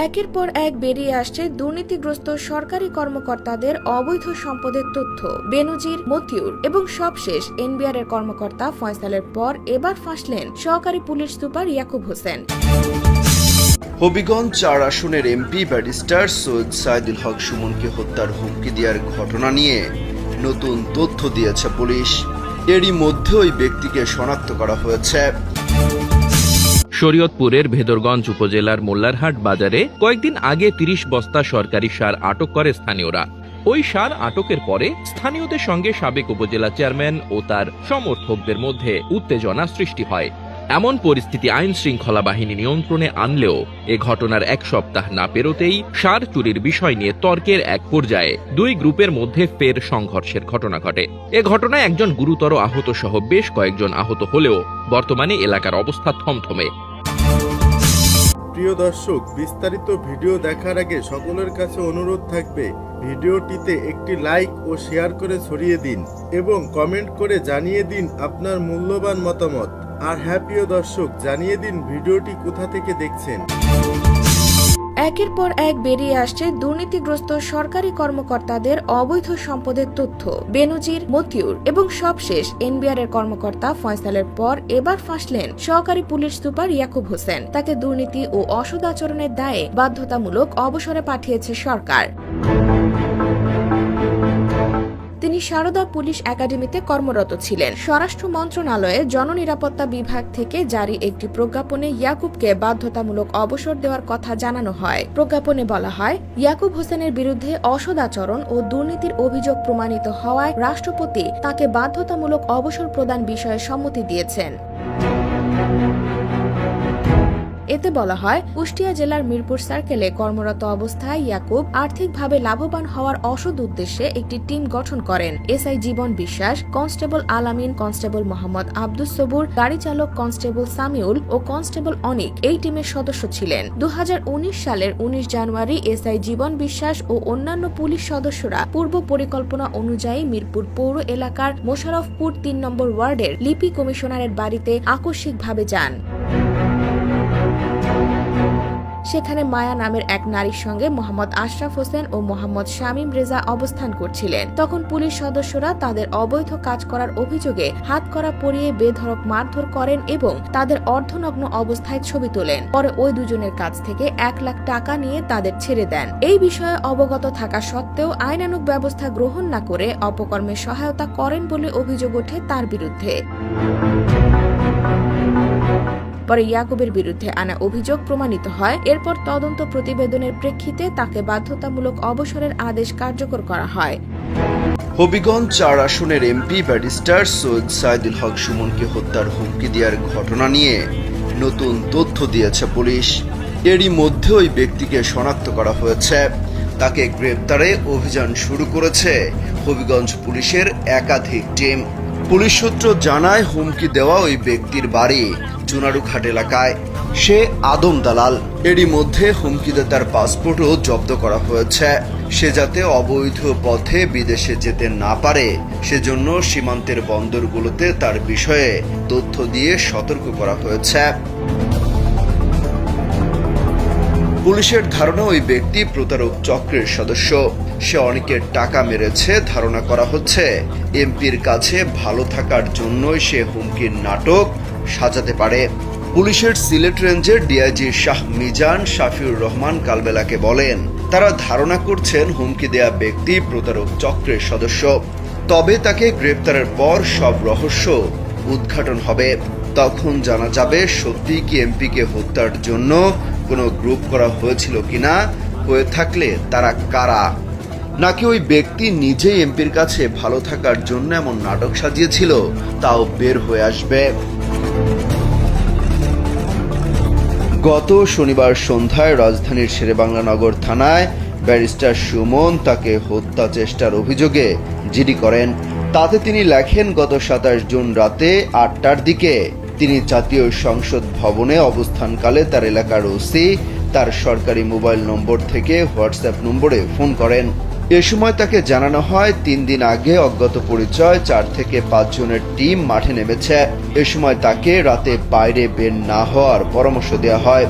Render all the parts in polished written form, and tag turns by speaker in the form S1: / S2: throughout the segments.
S1: একের পর এক বেরিয়ে আসছে দুর্নীতিগ্রস্ত সরকারি কর্মকর্তাদের অবৈধ সম্পদের তথ্য। বেনজির, মতিউর এবং সবশেষ এনবিআর এর কর্মকর্তা ফয়সালের পর এবার ফাঁসলেন সহকারী পুলিশ সুপার ইয়াকুব হোসেন।
S2: হবিগঞ্জ ৪ আসনের এমপি ব্যারিস্টার সৈয়দ সাইদুল হক সুমনকে হত্যার হুমকি দেওয়ার ঘটনা নিয়ে নতুন তথ্য দিয়েছে পুলিশ। এরই মধ্যে ওই ব্যক্তিকে শনাক্ত করা হয়েছে।
S3: শরীয়তপুরের ভেদরগঞ্জ উপজেলার মোল্লারহাট বাজারে কয়েকদিন আগে ৩০ বস্তা সরকারি সার আটক করে স্থানীয়রা। ওই সার আটকের পরে স্থানীয়দের সঙ্গে সাবেক উপজেলা চেয়ারম্যান ও তার সমর্থকদের মধ্যে উত্তেজনা সৃষ্টি হয়। এমন পরিস্থিতি আইন শৃঙ্খলা বাহিনী নিয়ন্ত্রণে আনলেও এ ঘটনার এক সপ্তাহ না পেরোতেই সার চুরির বিষয় নিয়ে তর্কের এক পর্যায়ে দুই গ্রুপের মধ্যে ফের সংঘর্ষের ঘটনা ঘটে। এ ঘটনায় একজন গুরুতর আহত সহ বেশ কয়েকজন আহত হলেও বর্তমানে এলাকার অবস্থা থমথমে।
S4: প্রিয় দর্শক, বিস্তারিত ভিডিও দেখার আগে সকলের কাছে অনুরোধ থাকবে ভিডিওটিতে একটি লাইক ও শেয়ার করে ছড়িয়ে দিন এবং কমেন্ট করে জানিয়ে দিন আপনার মূল্যবান মতামত। আর হ্যাঁ প্রিয় দর্শক, জানিয়ে দিন ভিডিওটি কোথা থেকে দেখছেন।
S1: একের পর এক বেরিয়ে আসছে দুর্নীতিগ্রস্ত সরকারি কর্মকর্তাদের অবৈধ সম্পদের তথ্য। বেনজির, মতিউর এবং সবশেষ এনবিআর এর কর্মকর্তা ফয়সালের পর এবার ফাঁসলেন সহকারী পুলিশ সুপার ইয়াকুব হোসেন। তাকে দুর্নীতি ও অসদাচরণের দায়ে বাধ্যতামূলক অবসরে পাঠিয়েছে সরকার। তিনি সারদা পুলিশ একাডেমিতে কর্মরত ছিলেন। স্বরাষ্ট্র মন্ত্রণালয়ে জননিরাপত্তা বিভাগ থেকে জারি একটি প্রজ্ঞাপনে ইয়াকুবকে বাধ্যতামূলক অবসর দেওয়ার কথা জানানো হয়। প্রজ্ঞাপনে বলা হয়, ইয়াকুব হোসেনের বিরুদ্ধে অসদাচরণ ও দুর্নীতির অভিযোগ প্রমাণিত হওয়ায় রাষ্ট্রপতি তাকে বাধ্যতামূলক অবসর প্রদান বিষয়ে সম্মতি দিয়েছেন। এতে বলা হয়, কুষ্টিয়া জেলার মিরপুর সার্কেলে কর্মরত অবস্থায় ইয়াকুব আর্থিকভাবে লাভবান হওয়ার অসৎ উদ্দেশ্যে একটি টিম গঠন করেন। এসআই জীবন বিশ্বাস, কনস্টেবল আলামিন, কনস্টেবল মোহাম্মদ আব্দুস সবুর, গাড়ি চালক কনস্টেবল সামিউল ও কনস্টেবল অনিক এই টিমের সদস্য ছিলেন। ২০১৯ সালের ১৯ জানুয়ারি এসআই জীবন বিশ্বাস ও অন্যান্য পুলিশ সদস্যরা পূর্ব পরিকল্পনা অনুযায়ী মিরপুর পৌর এলাকার মোশাররফপুর ৩ নম্বর ওয়ার্ডের লিপি কমিশনারের বাড়িতে আকস্মিকভাবে যান। সেখানে মায়া নামের এক নারীর সঙ্গে মোহাম্মদ আশরাফ হোসেন ও মোহাম্মদ শামীম রেজা অবস্থান করছিলেন। তখন পুলিশ সদস্যরা তাদের অবৈধ কাজ করার অভিযোগে হাতকড়া পরিয়ে বেধড়ক মারধর করেন এবং তাদের অর্ধনগ্ন অবস্থায় ছবি তোলেন। পরে ওই দুজনের কাছ থেকে ১ লাখ টাকা নিয়ে তাদের ছেড়ে দেন। এই বিষয়ে অবগত থাকা সত্ত্বেও আইনানুগ ব্যবস্থা গ্রহণ না করে অপকর্মে সহায়তা করেন বলে অভিযোগ ওঠে তার বিরুদ্ধে। পরে ইয়াকুবের বিরুদ্ধে আনা অভিযোগ প্রমাণিত হয়। এরপর তদন্ত প্রতিবেদনের প্রেক্ষিতে তাকে বাধ্যতামূলক অবসরের আদেশ কার্যকর করা হয়।
S2: হবিগঞ্জ ৪ আসনের এমপি ব্যারিস্টার সৈয়দ সাইদুল হক সুমনকে হত্যার হুমকি দেওয়ার ঘটনা নিয়ে নতুন তথ্য দিয়েছে পুলিশ। এরই মধ্যে ওই ব্যক্তিকে শনাক্ত করা হয়েছে। তাকে গ্রেপ্তারে অভিযান শুরু করেছে হবিগঞ্জ পুলিশের একাধিক টিম। পুলিশ সূত্র জানায়, হুমকি দেওয়া ওই ব্যক্তির বাড়ি চুনারুঘাট এলাকায়। সে আদম দালাল। এরই মধ্যে হুমকিতে তার পাসপোর্টও জব্দ করা হয়েছে। সে যাতে অবৈধ পথে বিদেশে যেতে না পারে সেজন্য সীমান্তের বন্দরগুলোতে তার বিষয়ে তথ্য দিয়ে সতর্ক করা হয়েছে। পুলিশের ধারণা, ওই ব্যক্তি প্রতারক চক্রের সদস্য। সে অনেকের টাকা মেরেছে। ধারণা করা হচ্ছে এমপির কাছে ভালো থাকার জন্যই সে হুমকির নাটক সাজাতে পারে। পুলিশের সিলেট রেঞ্জের ডিআইজি শাহ মিজান শাফিউর রহমান কালবেলাকে বলেন, তারা ধারণা করছেন হুমকি দেয়া ব্যক্তি প্রতারক চক্রের সদস্য। তবে তাকে গ্রেপ্তারের পর সব রহস্য উদ্ঘাটন হবে। তখন জানা যাবে সত্যি কি এমপিকে হত্যার জন্য কোনো গ্রুপ করা হয়েছিল কিনা, হয়ে থাকলে তারা কারা, নাকি ওই ব্যক্তি নিজেই এমপির কাছে ভালো থাকার জন্য এমন নাটক সাজিয়েছিল, তাও বের হয়ে আসবে। গত শনিবার সন্ধ্যায় রাজধানীর শেরেবাংলা নগর থানায় ব্যারিস্টার সুমন তাকে হত্যা চেষ্টার অভিযোগে জিডি করেন। তাতে তিনি লেখেন, গত ২৭ জুন রাতে ৮টার দিকে তিনি জাতীয় সংসদ ভবনে অবস্থানকালে তার এলাকার ওসি তার সরকারি মোবাইল নম্বর থেকে হোয়াটসঅ্যাপ নম্বরে ফোন করেন। এ সময় তাকে জানানো হয় ৩ দিন আগে অজ্ঞাত পরিচয় ৪ থেকে ৫ জনের টিম মাঠে নেমেছে। এ সময় তাকে রাতে বাইরে বের না হওয়ার পরামর্শ দেওয়া হয়।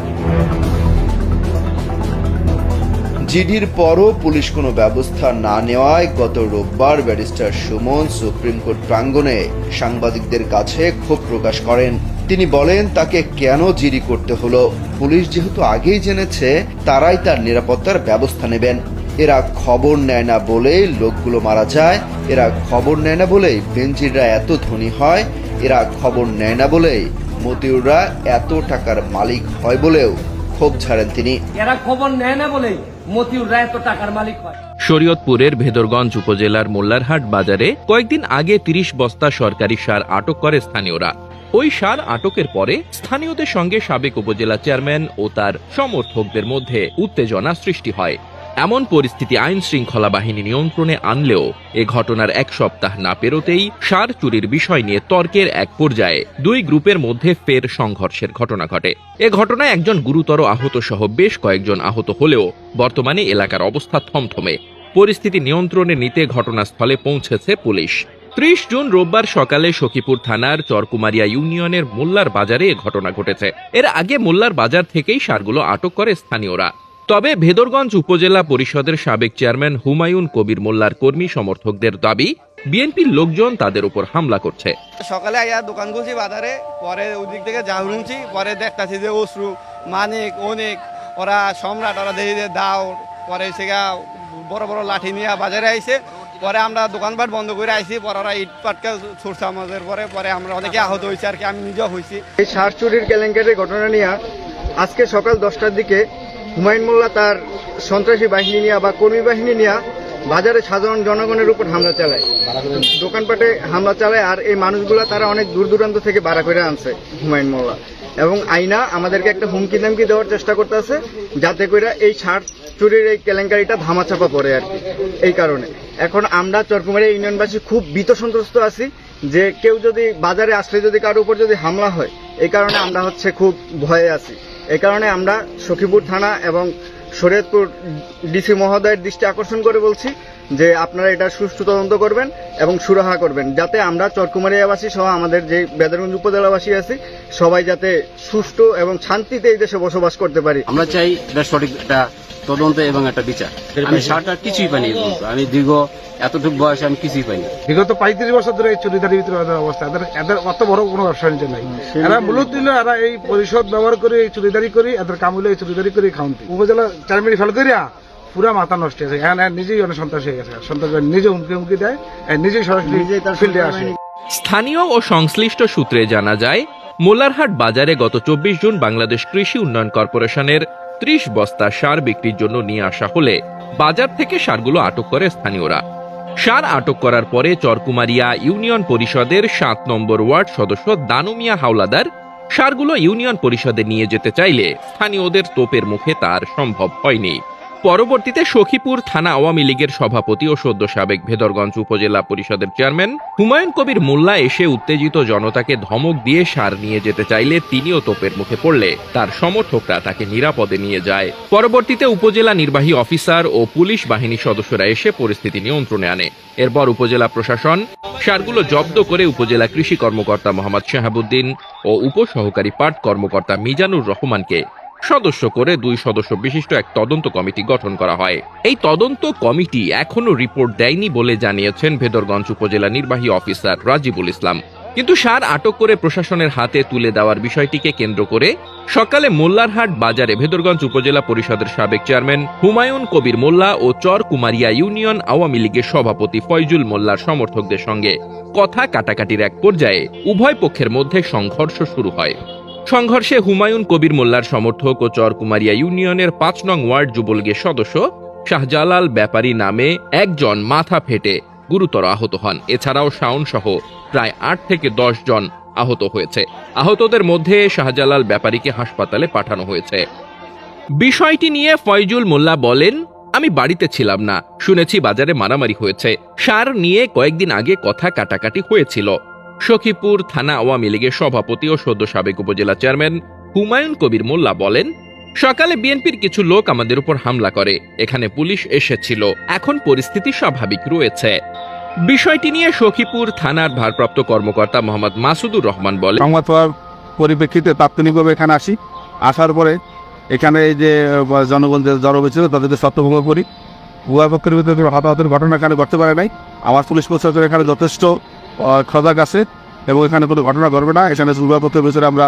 S2: জিডির পরও পুলিশ কোনো ব্যবস্থা না নেওয়ায় গত রোববার ব্যারিস্টার সুমন সুপ্রিম কোর্ট প্রাঙ্গণে সাংবাদিকদের কাছে ক্ষোভ প্রকাশ করেন। তিনি বলেন তাকে কেন জিডি করতে হলো, পুলিশ যেহেতু আগেই জেনেছে তারাই তার নিরাপত্তার ব্যবস্থা নেবেন। এরা খবর নেয় না বলেই লোকগুলো মারা যায়, এরা খবর নেয় না বলেই বেনজিররা এত ধনী হয়, এরা খবর নেয় না বলেই মতিউররা এত টাকার মালিক হয় বলেও ক্ষোভ ঝাড়েন তিনি।
S5: এরা খবর নেয় না বলেই মতিউররা এত টাকার মালিক হয়।
S3: শরীয়তপুরের ভেদরগঞ্জ উপজেলার মোল্লারহাট বাজারে কয়েকদিন আগে ৩০ বস্তা সরকারি সার আটক করে স্থানীয়রা। ওই সার আটকের পরে স্থানীয়দের সঙ্গে সাবেক উপজেলা চেয়ারম্যান ও তার সমর্থকদের মধ্যে উত্তেজনা সৃষ্টি হয়। এমন পরিস্থিতি আইন শৃঙ্খলা বাহিনী নিয়ন্ত্রণে আনলেও এ ঘটনার এক সপ্তাহ না পেরোতেই সার চুরির বিষয় নিয়ে তর্কের এক পর্যায়ে দুই গ্রুপের মধ্যে ফের সংঘর্ষের ঘটনা ঘটে। এ ঘটনায় একজন গুরুতর আহত সহ বেশ কয়েকজন আহত হলেও বর্তমানে এলাকার অবস্থা থমথমে। পরিস্থিতি নিয়ন্ত্রণে নিতে ঘটনাস্থলে পৌঁছেছে পুলিশ। ৩০ জুন রোববার সকালে সখীপুর থানার চরকুমারিয়া ইউনিয়নের মোল্লার বাজারে এ ঘটনা ঘটেছে। এর আগে মোল্লার বাজার থেকেই সারগুলো আটক করে স্থানীয়রা। তবে ভেদরগঞ্জ উপজেলা পরিষদের সাবেক চেয়ারম্যান হুমায়ুন কবির মোল্লার কর্মী সমর্থকদের দাবি বিএনপির লোকজন তাদের উপর হামলা করছে।
S6: সকালে আইয়া দোকান খুলছি বাজারে, পরে ওই দিক থেকে যা শুনছি, পরে দেখতেছি যে অশ্রু মানিক অনেক ওরা সম্রাট ওরা দেখি যে দাও, পরে সেগা বড় বড় লাঠি নিয়ে বাজারে আইছে। পরে আমরা দোকানপাট বন্ধ করে আইছি, পরে ওরা ইট পাটকা ছুটছে আমাদের। পরে আমরা অনেকে আহত হয়েছি আর কি, আমি নিজেও হয়েছি।
S7: এই সার চুরির কেলেঙ্কারির ঘটনা নিয়ে আজকে সকাল 10টার দিকে হুমায়ুন মোল্লা তার সন্ত্রাসী বাহিনী নিয়ে বা কর্মী বাহিনী নিয়ে বাজারে সাধারণ জনগণের উপর হামলা চালায়, দোকানপাটে হামলা চালায়। আর এই মানুষগুলা তারা অনেক দূর দূরান্ত থেকে ভাড়া করে আনছে হুমায়ুন মোল্লা, এবং আইনা আমাদেরকে একটা হুমকি দামকি দেওয়ার চেষ্টা করতেছে যাতে করে এই সার চুরির এই কেলেঙ্কারিটা ধামাচাপা পড়ে আর কি। এই কারণে এখন আমরা চরকুমারিয়া ইউনিয়নবাসী খুব ভীত সন্ত্রস্ত আছি যে কেউ যদি বাজারে আসলে যদি কারোর উপর যদি হামলা হয়, এই কারণে আমরা খুব ভয়ে আছি। এই কারণে আমরা সখীপুর থানা এবং শরীয়তপুর ডিসি মহোদয়ের দৃষ্টি আকর্ষণ করে বলছি যে আপনারা এটা সুষ্ঠু তদন্ত করবেন এবং সুরাহা করবেন, যাতে আমরা চরকুমারিয়াবাসী সহ আমাদের যে ভেদরগঞ্জ উপজেলাবাসী আছি সবাই যাতে সুষ্ঠু এবং শান্তিতে এই দেশে বসবাস করতে পারি।
S8: আমরা চাই এটা সঠিক একটা তদন্ত এবং একটা বিচার। আমি সারটা কিছুই পাইনি, আমি দীর্ঘ এতটুকু বয়সে আমি কিছুই পাইনি।
S9: বিগত 35 বছর ধরে এই চুরিদারির ভিতরে অবস্থা, এদের অত বড় কোনো ব্যবসা বাণিজ্য নাই। এরা মূলত এরা এই পরিষদ ব্যবহার করে এই চুরিদারি করি, এদের কাম হলো এই চুরিদারি করে খাওয়ান্তি। উপজেলা চেয়ারম্যান ফেল করিয়া পুরা মাথা নষ্ট হয়েছে। এখানে নিজেই অনেক সন্ত্রাস হয়ে গেছে, সন্ত্রাস নিজে হুমকি দেয়, নিজেই সরাসরি ফিল্ডে আসে।
S3: স্থানীয় ও সংশ্লিষ্ট সূত্রে জানা যায়, মোল্লারহাট বাজারে গত 24 জুন বাংলাদেশ কৃষি উন্নয়ন কর্পোরেশনের 30 বস্তা সার বিক্রির জন্য নিয়ে আসা হলে বাজার থেকে সারগুলো আটক করে স্থানীয়রা। সার আটক করার পরে চরকুমারিয়া ইউনিয়ন পরিষদের 7 নম্বর ওয়ার্ড সদস্য দানু মিয়া হাওলাদার সারগুলো ইউনিয়ন পরিষদে নিয়ে যেতে চাইলে স্থানীয়দের তোপের মুখে তার সম্ভব হয়নি। পরবর্তীতে সখীপুর থানা আওয়ামী লীগের সভাপতি ও সদ্য সাবেক ভেদরগঞ্জ উপজেলা পরিষদের চেয়ারম্যান হুমায়ুন কবির মোল্লা এসে উত্তেজিত জনতাকে ধমক দিয়ে সার নিয়ে যেতে চাইলে তিনিও তোপের মুখে পড়লে তার সমর্থকরা তাকে নিরাপদে নিয়ে যায়। পরবর্তীতে উপজেলা নির্বাহী অফিসার ও পুলিশ বাহিনীর সদস্যরা এসে পরিস্থিতি নিয়ন্ত্রণে আনে। এরপর উপজেলা প্রশাসন সারগুলো জব্দ করে উপজেলা কৃষি কর্মকর্তা মোহাম্মদ শাহাবুদ্দিন ও উপসহকারী পাট কর্মকর্তা মিজানুর রহমানকে সদস্য করে 2 সদস্য বিশিষ্ট এক তদন্ত কমিটি গঠন করা হয়। এই তদন্ত কমিটি এখনো রিপোর্ট দেয়নি বলে জানিয়েছেন ভেদরগঞ্জ উপজেলা নির্বাহী অফিসার রাজিবুল ইসলাম। কিন্তু সার আটক করে প্রশাসনের হাতে তুলে দেওয়ার বিষয়টিকে কেন্দ্র করে সকালে মোল্লারহাট বাজারে ভেদরগঞ্জ উপজেলা পরিষদের সাবেক চেয়ারম্যান হুমায়ুন কবির মোল্লা ও চরকুমারিয়া ইউনিয়ন আওয়ামী লীগের সভাপতি ফয়জুল মোল্লার সমর্থকদের সঙ্গে কথা কাটাকাটির এক পর্যায়ে উভয় পক্ষের মধ্যে সংঘর্ষ শুরু হয়। সংঘর্ষে হুমায়ুন কবির মোল্লার সমর্থক ও চরকুমারিয়া ইউনিয়নের 5 নং ওয়ার্ড যুবলীগের সদস্য শাহজালাল ব্যাপারী নামে একজন মাথা ফেটে গুরুতর আহত হন। এছাড়াও শাওন সহ প্রায় 8 থেকে 10 জন আহত হয়েছে। আহতদের মধ্যে শাহজালাল ব্যাপারীকে হাসপাতালে পাঠানো হয়েছে। বিষয়টি নিয়ে ফয়জুল মোল্লা বলেন, আমি বাড়িতে ছিলাম না, শুনেছি বাজারে মারামারি হয়েছে। সার নিয়ে কয়েকদিন আগে কথা কাটাকাটি হয়েছিল। সখীপুর থানা আওয়ামী লীগের সভাপতি ও সদ্য সাবেক উপজেলা চেয়ারম্যান হুমায়ুন কবির মোল্লা বলেন, সকালে বিএনপির কিছু লোক আমাদের উপর হামলা করে, এখানে পুলিশ এসেছিল, এখন পরিস্থিতি স্বাভাবিক রয়েছে। বিষয়টি নিয়ে সখীপুর থানার ভারপ্রাপ্ত কর্মকর্তা মোহাম্মদ মাসুদুর রহমান বলেন,
S9: সংবাদ পাওয়ার পরিপ্রেক্ষিতে তাৎক্ষণিকভাবে এখানে আসি। আসার পরে এখানে এই যে জনগণ যে জড়ো হয়েছিল তাদেরকে সত্যভঙ্গ করি। উভয় পক্ষের ভিতরে হতাহতের ঘটনা এখানে ঘটতে পারে নাই। আমার পুলিশ প্রশাসন এখানে যথেষ্ট সজাগ আছে এবং এখানে কোনো ঘটনা ঘটবে না। এখানে উভয় পক্ষের ভিতরে আমরা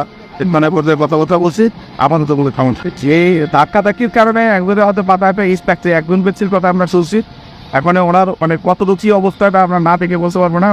S9: মানে পর্যায়ে কথাবার্তা বলছি, আপাতত কোনো থামুন। এই ধাক্কাধাক্কির কারণে একজনের হয়তো পাতায় ইস্ট একজন ব্যক্তির কথা আমরা শুনছি। এখন ওনার মানে কত রুচি অবস্থাটা আমরা না থেকে বলতে পারবো না।